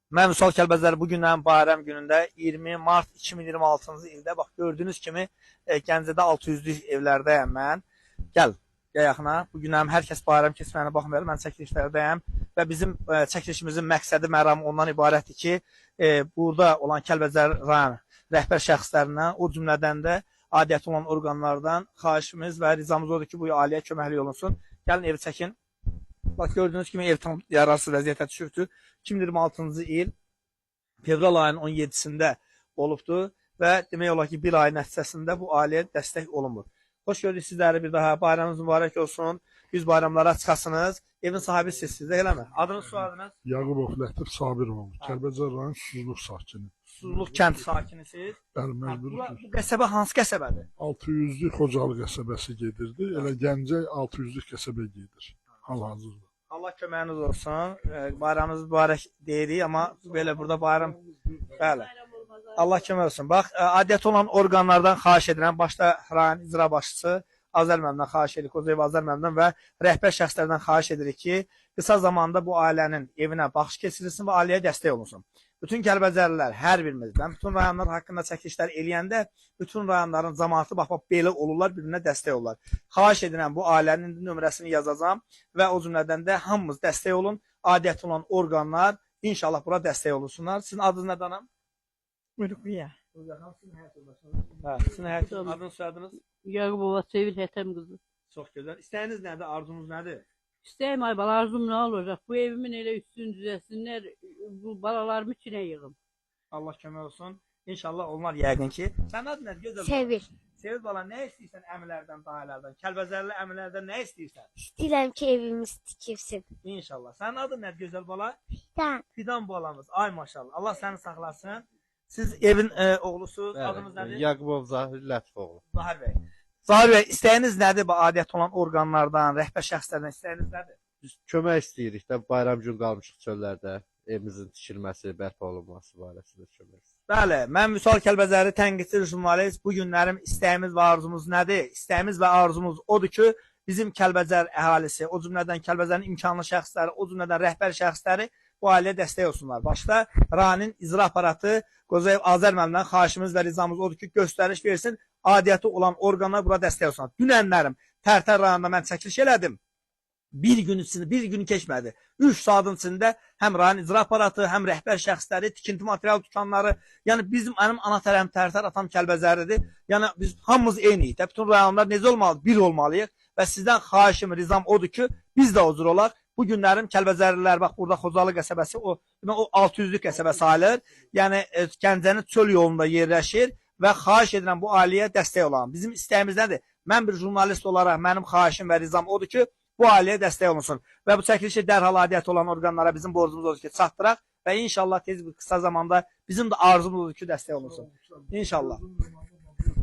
Mən Vüsal Kəlbəzər bu gündən bayram günündə 20 mart 2026-cı ildə bax gördüyünüz kimi Gəncədə 600-lük evlərdəyəm mən. Gəl yaxına. Bu gündən hər kəs bayram keçməyinə baxmayaraq mən çəkilişlərdəyəm və bizim çəkilişimizin məqsədi, məramı ondan ibarətdir ki, burada olan Kəlbəzər rayon rəhbər şəxslərindən, o cümlədən də aidiyyəti olan orqanlardan xahişimiz və rizamız odur ki, bu ailəyə köməklik olunsun. Gəlin evi çəkin. Bax gördüyünüz kimi ev tam yararsız vəziyyətə düşübdür. 2026-cı il fevral ayının 17-sində olubdur və demək olar ki, bir ay nəticəsində bu ailəyə dəstək olunmur. Xoş gördük sizləri bir daha. Bayramınız mübarək olsun. Biz bayramlara çıxasınız. Evin sahibi sizsiniz, eləmi? Adınız, soyadınız? Yaqubov Lətif Sabirov, Kəlbəcər rayon Susuzluq sakini. Susuzluq kənd sakinisiniz. Bəli, məcbur. Bu qəsəbə hansı qəsəbədir? 600-lük Xocalı qəsəbəsi gedirdi. Elə Gəncə 600-lük qəsəbə gedir. Hal-hazırda. Allah köməyiniz olsun. Bayramınız mübarək deyirik, amma belə burada bayram... Bəli. Allah kömək olsun. Bax, adiyyəti olan orqanlardan xahiş edirəm. Başda rayon icra başçısı Azər müəllimdən xahiş edirik, Kozayev Azər müəllimdən və rəhbər şəxslərdən xahiş edirik ki, qısa zamanda bu ailənin evinə baxış keçirilsin və ailəyə dəstək olunsun. Bütün Kəlbəzərlilər hər birimizdən, bütün rayonlar haqqında çəkilişlər eləyəndə, bütün rayonların cəmaatı bax belə olurlar, bir-birinə dəstək olurlar. Xahiş edirəm, bu ailənin nömrəsini yazacağam və o cümlədən də hamımız dəstək olun, adiyyəti olan orqanlar inşallah bura dəstək olunsunlar. Sizin adınız nədir anam? Mürüqüyə. Sizin həyat adınız, soyadınız? Yaqubova Sevil Hətəm qızı. Çox gözəl. İstəyiniz nədir, arzunuz nədir? İstəyim ay bala, arzum nə olacaq? Bu evimin elə üstünü düzəsinlər, bu balalarımı içinə yığım. Allah kömək olsun. İnşallah onlar yəqin ki. Sən adın nədir? Gözəl. Sevil. Sevil bala, nə istəyirsən əmilərdən, dayılardan, Kəlbəzərli əmilərdən nə istəyirsən? İstəyirəm ki, evimiz tikilsin. İnşallah. Sənin adın nədir gözəl bala? Fidan. Fidan balamız. Ay maşallah. Allah səni saxlasın. Siz evin oğlusunuz. Adınız nədir? Yaqubov Zahir Lətifoğlu. Zahir bəy. Zahir bəy, istəyiniz nədir bu adiyyət olan orqanlardan, rəhbər şəxslərdən istəyiniz nədir? Biz kömək istəyirik də bayram gün qalmışıq çöllərdə. Evimizin tikilməsi, bərpa olunması barəsində kömək istəyirik. Bəli, mən Vüsal Kəlbəzəri tənqidçi jurnalist. Bu günlərim istəyimiz və arzumuz nədir? İstəyimiz və arzumuz odur ki, bizim Kəlbəzər əhalisi, o cümlədən Kəlbəzərin imkanlı şəxsləri, o cümlədən rəhbər şəxsləri bu ailəyə dəstək olsunlar. Başda rayonun icra aparatı Kozayev Azər müəllimdən xahişimiz və rizamız odur ki, göstəriş versin, adiyyəti olan orqanlar bura dəstək olsunlar. Dünənlərim Tərtər rayonunda mən çəkiliş elədim. Bir gün keçmədi. 3 saatın içində həm rayon icra aparatı, həm rəhbər şəxsləri, tikinti material dükanları, yəni mənim ana tərəfim Tərtər, atam Kəlbəzərlidir. Yəni biz hamımız eyniyiz. Bütün rayonlar necə olmalı? Bir olmalıyıq və sizdən xahişim, rizam odur ki, biz də o cür olaq. Bu günlərim Kəlbəzərlilər, bax burada Xocalı qəsəbəsi, o 600-lük qəsəbə sayılır. Yəni Gəncənin çöl yolunda yerləşir və xahiş edirəm bu ailəyə dəstək olalım. Bizim istəyimiz nədir? Mən bir jurnalist olaraq mənim xahişim və rizam odur ki, bu ailəyə dəstək olunsun. Və bu çəkilişi dərhal adiyyəti olan orqanlara bizim borcumuz odur ki, çatdıraq və inşallah tez bir qısa zamanda bizim də arzumuz odur ki, dəstək olunsun. İnşallah.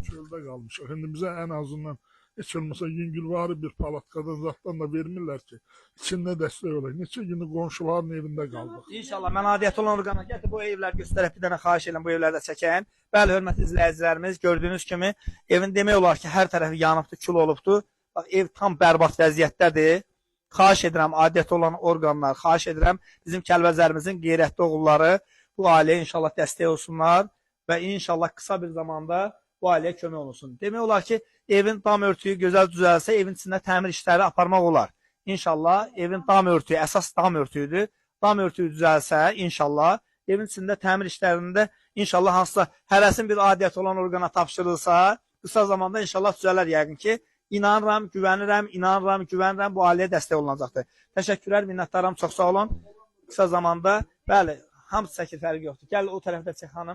Çöldə qalmışıq. İndi bizə ən azından heç olmasa yüngülvari bir palatkadan zatdan da vermirlər ki, içində dəstək olaq. Neçə günü qonşuların evində qaldıq. İnşallah mən adiyyəti olan orqana gətir bu evlər göstərib bir dənə xahiş edirəm bu evlərdə çəkən. Bəli, hörmətli izləyicilərimiz, gördüyünüz kimi evin demək olar ki, hər tərəfi yanıbdır, kül olubdur. Bax, ev tam bərbad vəziyyətdədir. Xahiş edirəm adiyyəti olan orqanlar, xahiş edirəm bizim Kəlbəzərimizin qeyrətli oğulları bu ailəyə inşallah dəstək olsunlar və inşallah qısa bir zamanda bu ailəyə kömək olunsun. Demək olar ki, evin dam örtüyü gözəl düzəlsə, evin içində təmir işləri aparmaq olar. İnşallah evin dam örtüyü, əsas dam örtüyüdür. Dam örtüyü düzəlsə, inşallah evin içində təmir işlərində inşallah hansısa hərəsin bir adiyyəti olan orqana tapşırılsa, qısa zamanda inşallah düzələr yəqin ki, inanıram, güvənirəm bu ailəyə dəstək olunacaqdır. Təşəkkürlər, minnətdaram, çox sağ olun. Qısa zamanda, bəli, hamısı çəkir, fərqi yoxdur. Gəl o tərəfdə çək xanım.